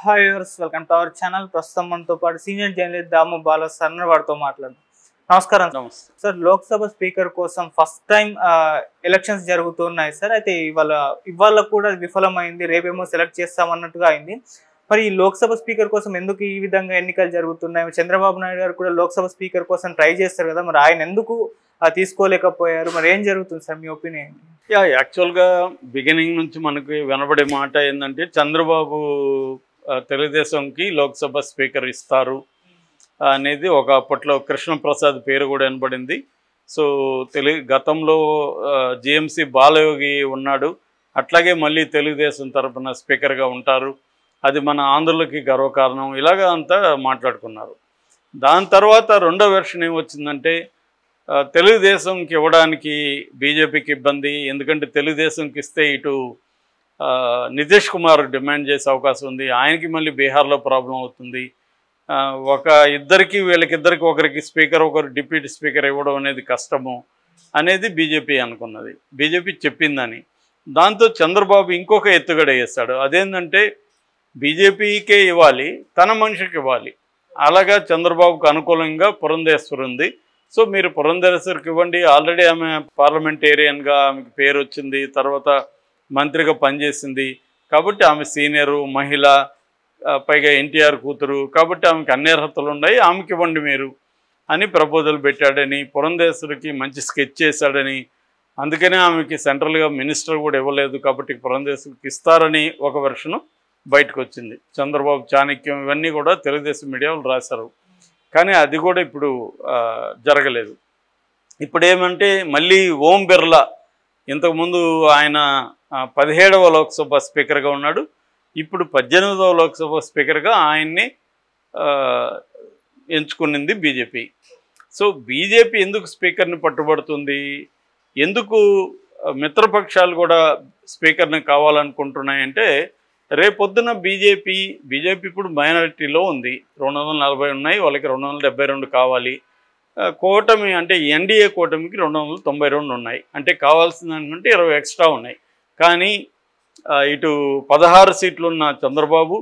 Hi viewers, welcome to our channel. ప్రస్తుతం మనతో పాటు సీనియర్ జర్నలిస్ట్ దాము బాల సార్ వారితో మాట్లాడదాం. నమస్కారం సార్. లోక్సభ స్పీకర్ కోసం ఫస్ట్ టైం ఎలక్షన్స్ జరుగుతున్నాయి సార్. అయితే ఇవాళ కూడా విఫలమైంది, రేపేమో సెలెక్ట్ చేస్తామన్నట్టుగా అయింది. మరి ఈ లోక్సభ స్పీకర్ కోసం ఎందుకు ఈ విధంగా ఎన్నికలు జరుగుతున్నాయి? చంద్రబాబు నాయుడు గారు కూడా లోక్సభ స్పీకర్ కోసం ట్రై చేస్తారు కదా, మరి ఆయన ఎందుకు తీసుకోలేకపోయారు? మరి ఏం జరుగుతుంది సార్, మీ ఒపీనియన్? యాక్చువల్గా బిగినింగ్ నుంచి మనకి వినబడే మాట ఏంటంటే చంద్రబాబు తెలుగుదేశంకి లోక్సభ స్పీకర్ ఇస్తారు అనేది ఒక అప్పట్లో కృష్ణప్రసాద్ పేరు కూడా వినబడింది. సో గతంలో జిఎంసి బాలయోగి ఉన్నాడు, అట్లాగే మళ్ళీ తెలుగుదేశం తరఫున స్పీకర్గా ఉంటారు, అది మన ఆంధ్రులకి గర్వకారణం, ఇలాగా అంతా మాట్లాడుకున్నారు. దాని తర్వాత రెండో వెర్షన్ ఏమొచ్చిందంటే తెలుగుదేశంకి ఇవ్వడానికి బీజేపీకి ఇబ్బంది, ఎందుకంటే తెలుగుదేశంకి ఇస్తే ఇటు నితీష్ కుమార్ డిమాండ్ చేసే అవకాశం ఉంది, ఆయనకి మళ్ళీ బీహార్లో ప్రాబ్లం అవుతుంది, వీళ్ళకిద్దరికి ఒకరికి స్పీకర్ ఒకరు డిప్యూటీ స్పీకర్ ఇవ్వడం అనేది కష్టము అనేది బీజేపీ అనుకున్నది, బీజేపీ చెప్పిందని. దాంతో చంద్రబాబు ఇంకొక ఎత్తుగడ వేస్తాడు, అదేంటంటే బీజేపీకే ఇవ్వాలి, తన మనిషికి ఇవ్వాలి. అలాగా చంద్రబాబుకు అనుకూలంగా పురంధేశ్వరి ఉంది. సో మీరు పురంధేశ్వరికి ఇవ్వండి, ఆల్రెడీ ఆమె పార్లమెంటేరియన్గా ఆమెకు పేరు వచ్చింది, తర్వాత మంత్రిగా పనిచేసింది కాబట్టి ఆమె సీనియరు మహిళ, పైగా ఎన్టీఆర్ కూతురు కాబట్టి ఆమెకు అన్ని అర్హతలు ఉన్నాయి, ఆమెకి ఇవ్వండి మీరు అని ప్రపోజల్ పెట్టాడని, పురంధేశ్వరికి మంచి స్కెచ్ చేశాడని, అందుకనే ఆమెకి సెంట్రల్గా మినిస్టర్ కూడా ఇవ్వలేదు కాబట్టి పురంధేశ్వరికి ఇస్తారని ఒక వెర్షను బయటకు వచ్చింది. చంద్రబాబు చాణక్యం ఇవన్నీ కూడా తెలుగుదేశం మీడియాలో రాశారు, కానీ అది కూడా ఇప్పుడు జరగలేదు. ఇప్పుడు ఏమంటే మళ్ళీ ఓం బిర్లా, ఇంతకుముందు ఆయన 17వ లోక్సభ స్పీకర్గా ఉన్నాడు, ఇప్పుడు 18వ లోక్సభ స్పీకర్గా ఆయన్ని ఎంచుకునింది బీజేపీ. సో బీజేపీ ఎందుకు స్పీకర్ని పట్టుబడుతుంది, ఎందుకు మిత్రపక్షాలు కూడా స్పీకర్ని కావాలనుకుంటున్నాయంటే రేపొద్దున బీజేపీ ఇప్పుడు మైనారిటీలో ఉంది, 240 ఉన్నాయి, వాళ్ళకి 272 కావాలి. కూటమి అంటే ఎన్డీఏ కూటమికి 292 ఉన్నాయి, అంటే కావాల్సిన దానికంటే 20 ఎక్స్ట్రా ఉన్నాయి. కానీ ఇటు 16 సీట్లున్న చంద్రబాబు,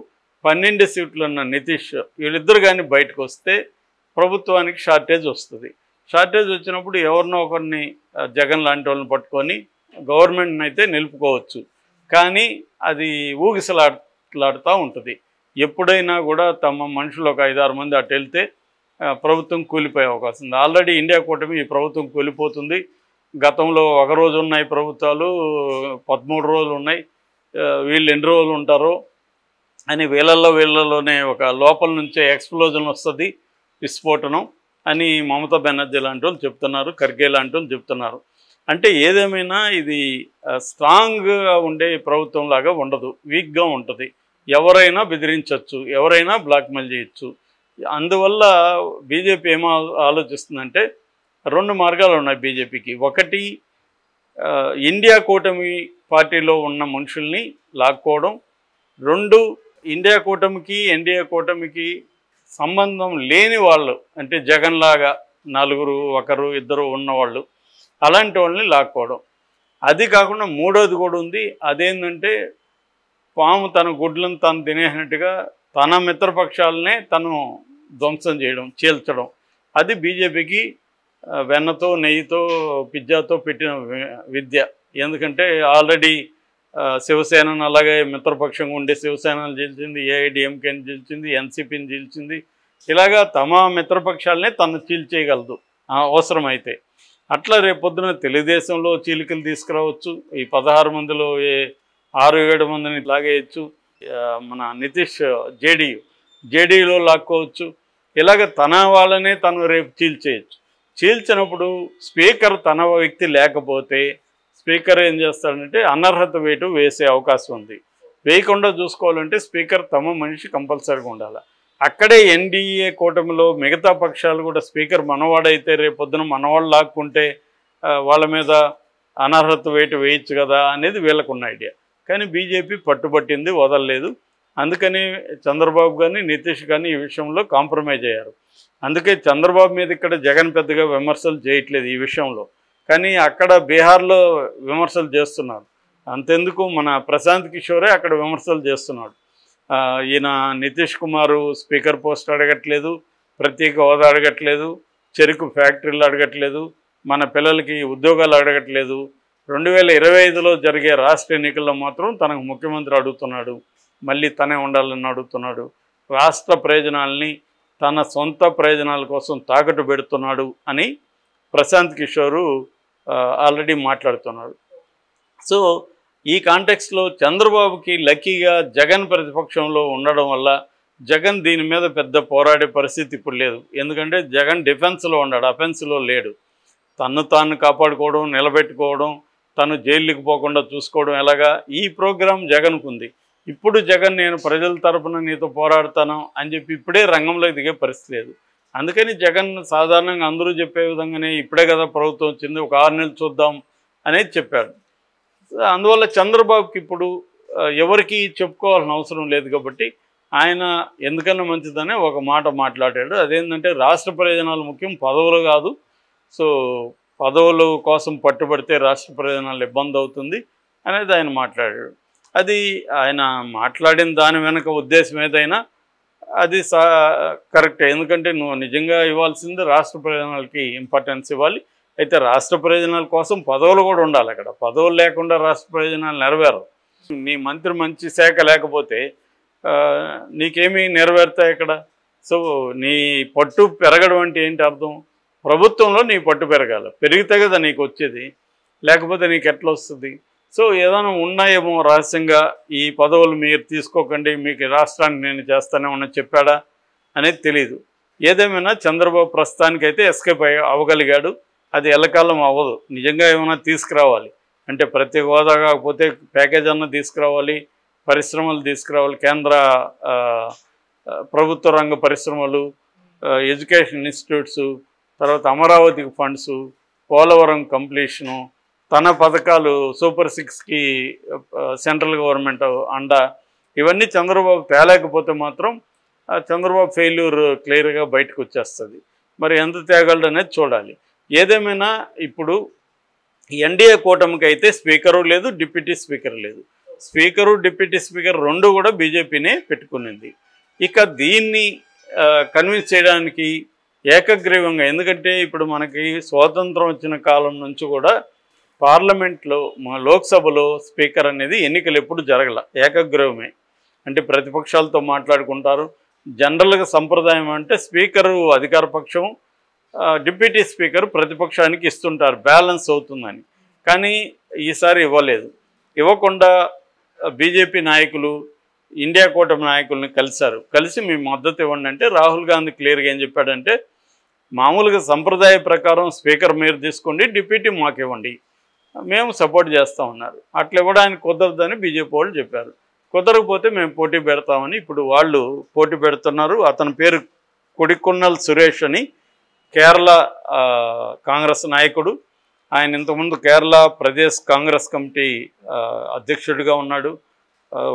12 సీట్లున్న నితీష్, వీళ్ళిద్దరు కానీ బయటకు వస్తే ప్రభుత్వానికి షార్టేజ్ వస్తుంది. షార్టేజ్ వచ్చినప్పుడు ఎవరినో ఒకరిని జగన్ లాంటి వాళ్ళని పట్టుకొని గవర్నమెంట్ని అయితే నిలుపుకోవచ్చు, కానీ అది ఊగిసలాడుతూ ఉంటుంది. ఎప్పుడైనా కూడా తమ మనుషులు ఒక 5-6 మంది అటు వెళ్తే ప్రభుత్వం కూలిపోయే అవకాశం ఉంది. ఆల్రెడీ ఇండియా కూటమి ఈ ప్రభుత్వం కూలిపోతుంది. గతంలో ఒక రోజు ఉన్నాయి ప్రభుత్వాలు, 13 రోజులు ఉన్నాయి, వీళ్ళు ఎన్ని రోజులు ఉంటారో అని వీళ్ళలోనే ఒక లోపల నుంచే ఎక్స్ప్లోజన్ వస్తుంది, విస్ఫోటనం అని మమతా బెనర్జీ లాంటి వాళ్ళు చెప్తున్నారు, ఖర్గే లాంటి వాళ్ళు చెప్తున్నారు. అంటే ఏదేమైనా ఇది స్ట్రాంగ్గా ఉండే ప్రభుత్వం లాగా ఉండదు, వీక్గా ఉంటుంది. ఎవరైనా బెదిరించవచ్చు, ఎవరైనా బ్లాక్మెయిల్ చేయొచ్చు. అందువల్ల బీజేపీ ఏమో ఆలోచిస్తుందంటే 2 మార్గాలు ఉన్నాయి బీజేపీకి. ఒకటి, ఇండియా కూటమి పార్టీలో ఉన్న మనుషుల్ని లాక్కోవడం. 2, ఇండియా కూటమికి ఎన్డీఏ కూటమికి సంబంధం లేని వాళ్ళు, అంటే జగన్ లాగా 4 1 2 ఉన్నవాళ్ళు, అలాంటి వాళ్ళని లాక్కోవడం. అది కాకుండా మూడోది కూడా ఉంది, అదేంటంటే పాము తన గుడ్లను తను తినేసినట్టుగా తన మిత్రపక్షాలనే తను ధ్వంసం చేయడం, చీల్చడం. అది బీజేపీకి వెన్నతో నెయ్యితో పిజ్జాతో పెట్టిన విద్య. ఎందుకంటే ఆల్రెడీ శివసేనను అలాగే మిత్రపక్షంగా ఉండే శివసేనను చీల్చింది, ఏఐడిఎంకేని చీల్చింది, ఎన్సీపీని చీల్చింది. ఇలాగా తమ మిత్రపక్షాలనే తను చీల్చేయగలదు అవసరమైతే. అట్లా రేపొద్దున తెలుగుదేశంలో చీలికలు తీసుకురావచ్చు, ఈ 16 మందిలో 6-7 మందిని లాగేయచ్చు, మన నితీష్ జేడీలో లాక్కోవచ్చు. ఇలాగ తన వాళ్ళనే తను రేపు చీల్చేయచ్చు. చీల్చినప్పుడు స్పీకర్ తన వ్యక్తి లేకపోతే స్పీకర్ ఏం చేస్తాడంటే అనర్హత వేటు వేసే అవకాశం ఉంది. వేయకుండా చూసుకోవాలంటే స్పీకర్ తమ మనిషి కంపల్సరీగా ఉండాలి. అక్కడే ఎన్డీఏ కూటమిలో మిగతా పక్షాలు కూడా స్పీకర్ మనవాడైతే రేపొద్దున మనవాళ్ళు లాక్కుంటే వాళ్ళ మీద అనర్హత వేటు వేయచ్చు కదా అనేది వీళ్ళకున్న ఐడియా. కానీ బీజేపీ పట్టుబట్టింది, వదలలేదు. అందుకని చంద్రబాబు కానీ నితీష్ కానీ ఈ విషయంలో కాంప్రమైజ్ అయ్యారు. అందుకే చంద్రబాబు మీద ఇక్కడ జగన్ పెద్దగా విమర్శలు చేయట్లేదు ఈ విషయంలో, కానీ అక్కడ బీహార్లో విమర్శలు చేస్తున్నారు. అంతెందుకు మన ప్రశాంత్ కిషోరే అక్కడ విమర్శలు చేస్తున్నాడు. ఈయన నితీష్ కుమారు స్పీకర్ పోస్ట్ అడగట్లేదు, ప్రత్యేక హోదా అడగట్లేదు, చెరుకు ఫ్యాక్టరీలు అడగట్లేదు, మన పిల్లలకి ఉద్యోగాలు అడగట్లేదు. 2025లో జరిగే రాష్ట్ర ఎన్నికల్లో మాత్రం తనకు ముఖ్యమంత్రి అడుగుతున్నాడు, మళ్ళీ తనే ఉండాలని అడుగుతున్నాడు. రాష్ట్ర ప్రయోజనాల్ని తన సొంత ప్రయోజనాల కోసం తాకట్టు పెడుతున్నాడు అని ప్రశాంత్ కిషోరు ఆల్రెడీ మాట్లాడుతున్నాడు. సో ఈ కాంటెక్స్లో చంద్రబాబుకి లక్కీగా జగన్ ప్రతిపక్షంలో ఉండడం వల్ల జగన్ దీని మీద పెద్ద పోరాడే పరిస్థితి ఇప్పుడు లేదు. ఎందుకంటే జగన్ డిఫెన్స్లో ఉన్నాడు, అఫెన్స్లో లేడు. తన్ను తాను కాపాడుకోవడం, నిలబెట్టుకోవడం, తను జైలుకి పోకుండా చూసుకోవడం ఎలాగా ఈ ప్రోగ్రాం జగన్కు ఉంది. ఇప్పుడు జగన్ నేను ప్రజల తరపున నీతో పోరాడతాను అని చెప్పి ఇప్పుడే రంగంలోకి దిగే పరిస్థితి లేదు. అందుకని జగన్ సాధారణంగా అందరూ చెప్పే విధంగానే ఇప్పుడే కదా ప్రభుత్వం వచ్చింది, ఒక 6 నెలలు చూద్దాం అనేది చెప్పాడు. అందువల్ల చంద్రబాబుకి ఇప్పుడు ఎవరికి చెప్పుకోవాల్సిన అవసరం లేదు కాబట్టి ఆయన ఎందుకన్నా మంచిదనే ఒక మాట మాట్లాడాడు. అదేంటంటే రాష్ట్ర ప్రయోజనాలు ముఖ్యం, పదవులు కాదు. సో పదవుల కోసం పట్టుబడితే రాష్ట్ర ప్రయోజనాలు ఇబ్బంది అవుతుంది అనేది ఆయన మాట్లాడాడు. అది ఆయన మాట్లాడిన దాని వెనక ఉద్దేశం ఏదైనా అది కరెక్టే. ఎందుకంటే నువ్వు నిజంగా ఇవ్వాల్సింది రాష్ట్ర ప్రయోజనాలకి ఇంపార్టెన్స్ ఇవ్వాలి. అయితే రాష్ట్ర ప్రయోజనాల కోసం పదవులు కూడా ఉండాలి. అక్కడ పదవులు లేకుండా రాష్ట్ర ప్రయోజనాలు నెరవేరవు. నీ మంత్రి మంచి శాఖ లేకపోతే నీకేమీ నెరవేరుతాయి ఇక్కడ. సో నీ పట్టు పెరగడం అంటే ఏంటి అర్థం? ప్రభుత్వంలో నీ పట్టు పెరగాలి, పెరిగితే కదా నీకు వచ్చేది, లేకపోతే నీకు ఎట్లా వస్తుంది? సో ఏదైనా ఉన్నాయేమో రహస్యంగా ఈ పదవులు మీరు తీసుకోకండి, మీకు రాష్ట్రానికి నేను చేస్తానే ఉన్నా చెప్పాడా అనేది తెలీదు. ఏదేమైనా చంద్రబాబు ప్రస్తుతానికైతే ఎస్కేప్ అవ్వగలిగాడు. అది ఎల్లకాలం అవ్వదు. నిజంగా ఏమైనా తీసుకురావాలి అంటే ప్రత్యేక హోదా కాకపోతే ప్యాకేజ్ అన్న తీసుకురావాలి, పరిశ్రమలు తీసుకురావాలి, కేంద్ర ప్రభుత్వ రంగ పరిశ్రమలు, ఎడ్యుకేషన్ ఇన్స్టిట్యూట్స్, తర్వాత అమరావతికి ఫండ్స్, పోలవరం కంప్లీషను, తన పథకాలు సూపర్ 6కి సెంట్రల్ గవర్నమెంట్ అండ, ఇవన్నీ చంద్రబాబు తేలేకపోతే మాత్రం చంద్రబాబు ఫెయిల్యూర్ క్లియర్గా బయటకు వచ్చేస్తుంది. మరి ఎంత తేగలడు అనేది చూడాలి. ఏదేమైనా ఇప్పుడు ఎన్డీఏ కూటమికి అయితే స్పీకరు లేదు, డిప్యూటీ స్పీకర్ లేదు. స్పీకరు డిప్యూటీ స్పీకర్ రెండు కూడా బీజేపీనే పెట్టుకునింది. ఇక దీన్ని కన్విన్స్ చేయడానికి ఏకగ్రీవంగా, ఎందుకంటే ఇప్పుడు మనకి స్వాతంత్రం వచ్చిన కాలం నుంచి కూడా పార్లమెంట్లో లోక్సభలో స్పీకర్ అనేది ఎన్నికలు ఎప్పుడు జరగల, ఏకగ్రీవమే. అంటే ప్రతిపక్షాలతో మాట్లాడుకుంటారు. జనరల్గా సంప్రదాయం అంటే స్పీకరు అధికార పక్షం, డిప్యూటీ స్పీకర్ ప్రతిపక్షానికి ఇస్తుంటారు, బ్యాలెన్స్ అవుతుందని. కానీ ఈసారి ఇవ్వలేదు. ఇవ్వకుండా బీజేపీ నాయకులు ఇండియా కూటమి నాయకుల్ని కలిసి మీ మద్దతు ఇవ్వండి అంటే రాహుల్ గాంధీ క్లియర్గా ఏం చెప్పాడంటే మామూలుగా సంప్రదాయ ప్రకారం స్పీకర్ మీరు తీసుకోండి, డిప్యూటీ మాకు ఇవ్వండి, మేము సపోర్ట్ చేస్తూ ఉన్నారు. అట్లా ఇవ్వడానికి కుదరదని బీజేపీ వాళ్ళు చెప్పారు. కుదరకపోతే మేము పోటీ పెడతామని ఇప్పుడు వాళ్ళు పోటీ పెడుతున్నారు. అతని పేరు కొడికున్నల్ సురేష్ అని, కేరళ కాంగ్రెస్ నాయకుడు. ఆయన ఇంతకుముందు కేరళ ప్రదేశ్ కాంగ్రెస్ కమిటీ అధ్యక్షుడిగా ఉన్నాడు,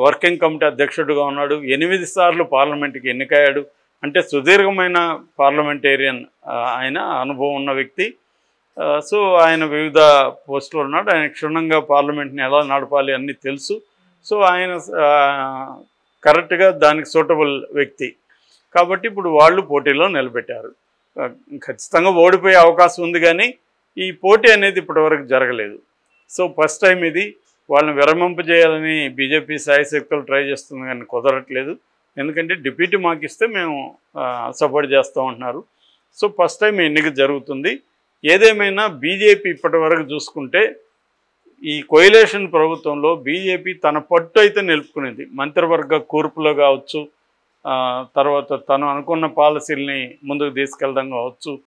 వర్కింగ్ కమిటీ అధ్యక్షుడిగా ఉన్నాడు, 8 సార్లు పార్లమెంట్కి ఎన్నికయ్యాడు. అంటే సుదీర్ఘమైన పార్లమెంటేరియన్, ఆయన అనుభవం ఉన్న వ్యక్తి. సో ఆయన వివిధ పోస్టులు ఉన్నాడు. ఆయన క్షుణ్ణంగా పార్లమెంట్ని ఎలా నడపాలి అన్నీ తెలుసు. సో ఆయన కరెక్ట్గా దానికి సూటబుల్ వ్యక్తి కాబట్టి ఇప్పుడు వాళ్ళు పోటీలో నిలబెట్టారు. ఖచ్చితంగా ఓడిపోయే అవకాశం ఉంది, కానీ ఈ పోటీ అనేది ఇప్పటివరకు జరగలేదు. సో ఫస్ట్ టైం ఇది. వాళ్ళని విరమింపజేయాలని బీజేపీ శాయశక్తులు ట్రై చేస్తుంది, కానీ కుదరట్లేదు. ఎందుకంటే డిప్యూటీ మాకు ఇస్తే మేము సపోర్ట్ చేస్తూ ఉంటున్నారు. సో ఫస్ట్ టైం ఎన్నిక జరుగుతుంది. ఏదేమైనా బీజేపీ ఇప్పటి వరకు చూసుకుంటే ఈ కోయిలేషన్ ప్రభుత్వంలో బీజేపీ తన పట్టు అయితే నిలుపుకునేది. మంత్రివర్గ కూర్పులో కావచ్చు, తర్వాత తను అనుకున్న పాలసీలని ముందుకు తీసుకెళ్ళడం కావచ్చు,